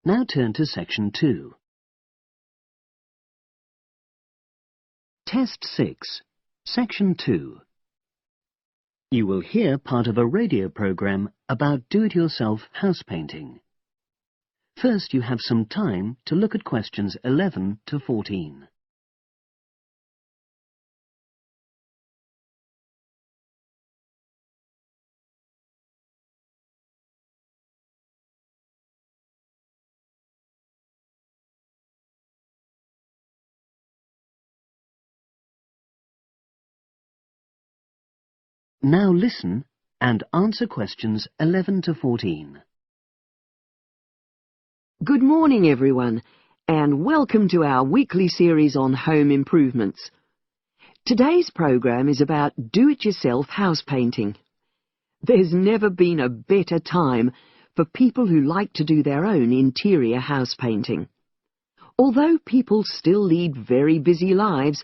Now turn to Section 2. Test 6, Section 2. You will hear part of a radio program about do-it-yourself house painting. First, you have some time to look at questions 11 to 14. Now listen and answer questions 11 to 14. Good morning, everyone, and welcome to our weekly series on home improvements. Today's program is about do-it-yourself house painting. There's never been a better time for people who like to do their own interior house painting. Although people still lead very busy lives,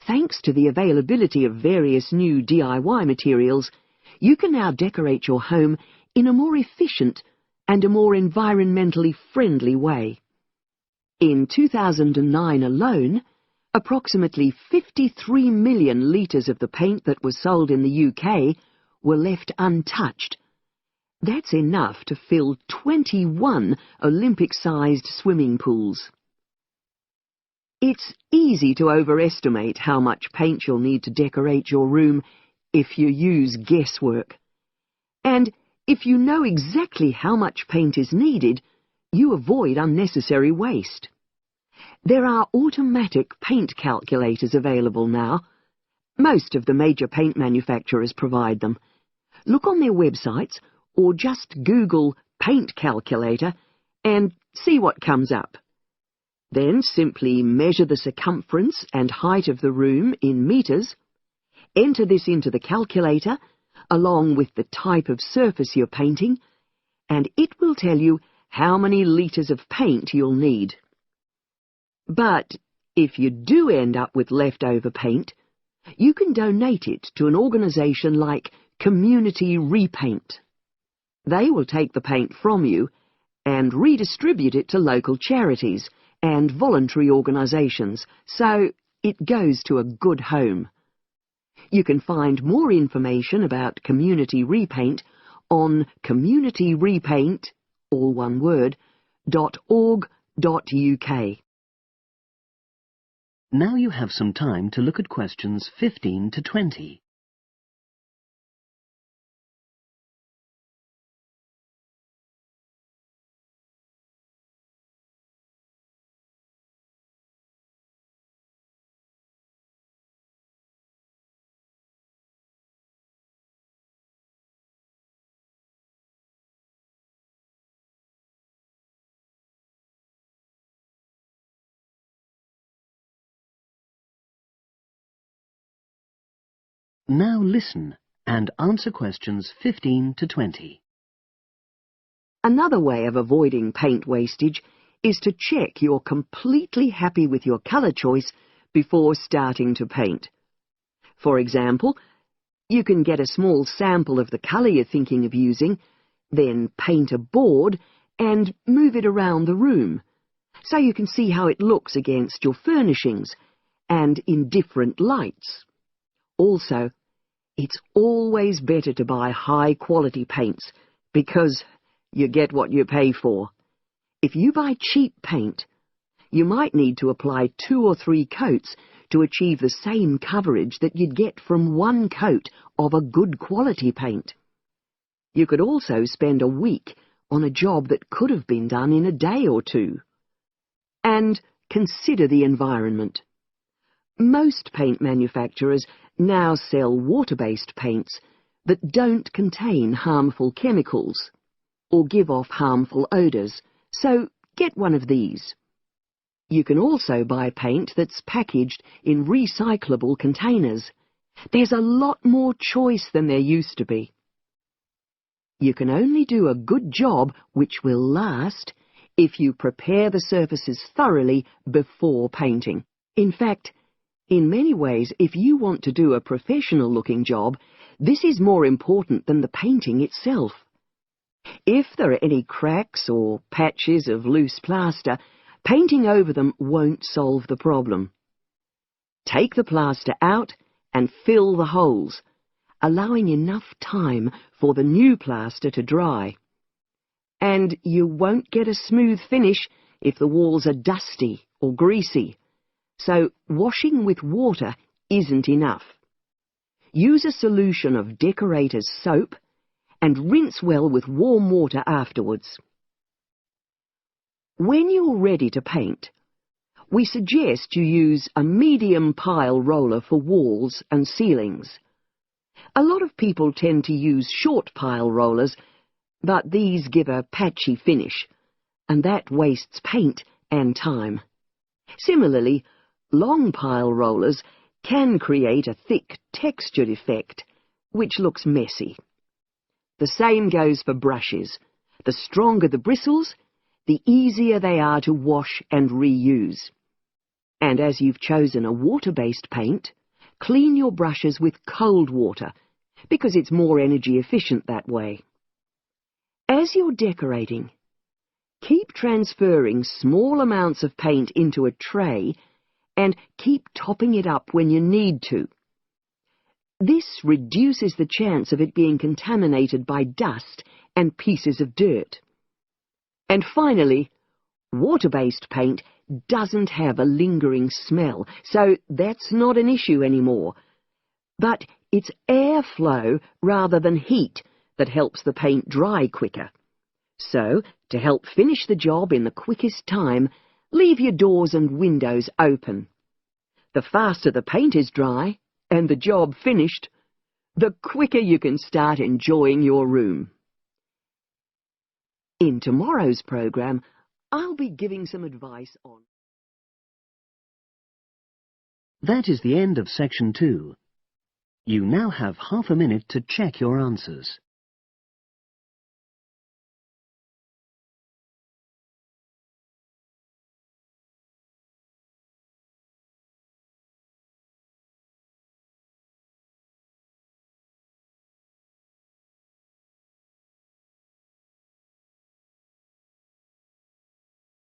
thanks to the availability of various new DIY materials, you can now decorate your home in a more efficient and a more environmentally friendly way. In 2009 alone, approximately 53 million litres of the paint that was sold in the UK were left untouched. That's enough to fill 21 Olympic-sized swimming pools. It's easy to overestimate how much paint you'll need to decorate your room if you use guesswork. And if you know exactly how much paint is needed, you avoid unnecessary waste. There are automatic paint calculators available now. Most of the major paint manufacturers provide them. Look on their websites or just Google paint calculator and see what comes up. Then simply measure the circumference and height of the room in metres, enter this into the calculator, along with the type of surface you're painting, and it will tell you how many litres of paint you'll need. But if you do end up with leftover paint, you can donate it to an organisation like Community Repaint. They will take the paint from you and redistribute it to local charities and voluntary organisations, so it goes to a good home. You can find more information about Community Repaint on communityrepaint, all one word, .org.uk. Now you have some time to look at questions 15 to 20. Now listen and answer questions 15 to 20. Another way of avoiding paint wastage is to check you're completely happy with your colour choice before starting to paint. For example, you can get a small sample of the colour you're thinking of using, then paint a board and move it around the room, so you can see how it looks against your furnishings and in different lights. Also, it's always better to buy high-quality paints because you get what you pay for. If you buy cheap paint, you might need to apply 2 or 3 coats to achieve the same coverage that you'd get from 1 coat of a good quality paint. You could also spend a week on a job that could have been done in a day or 2. And consider the environment. Most paint manufacturers now sell water-based paints that don't contain harmful chemicals or give off harmful odours, so get one of these. You can also buy paint that's packaged in recyclable containers. There's a lot more choice than there used to be. You can only do a good job which will last if you prepare the surfaces thoroughly before painting. In fact, in many ways, if you want to do a professional-looking job, this is more important than the painting itself. If there are any cracks or patches of loose plaster, painting over them won't solve the problem. Take the plaster out and fill the holes, allowing enough time for the new plaster to dry. And you won't get a smooth finish if the walls are dusty or greasy, so washing with water isn't enough. Use a solution of decorator's soap and rinse well with warm water afterwards. When you're ready to paint, we suggest you use a medium pile roller for walls and ceilings. A lot of people tend to use short pile rollers, but these give a patchy finish, and that wastes paint and time. Similarly, long pile rollers can create a thick textured effect, which looks messy. The same goes for brushes. The stronger the bristles, the easier they are to wash and reuse. And as you've chosen a water-based paint, clean your brushes with cold water, because it's more energy efficient that way. As you're decorating, keep transferring small amounts of paint into a tray and keep topping it up when you need to. This reduces the chance of it being contaminated by dust and pieces of dirt. And finally, water-based paint doesn't have a lingering smell, so that's not an issue anymore. But it's airflow rather than heat that helps the paint dry quicker. So, to help finish the job in the quickest time, leave your doors and windows open. The faster the paint is dry, and the job finished, the quicker you can start enjoying your room. In tomorrow's program, I'll be giving some advice on... That is the end of section 2. You now have half a minute to check your answers.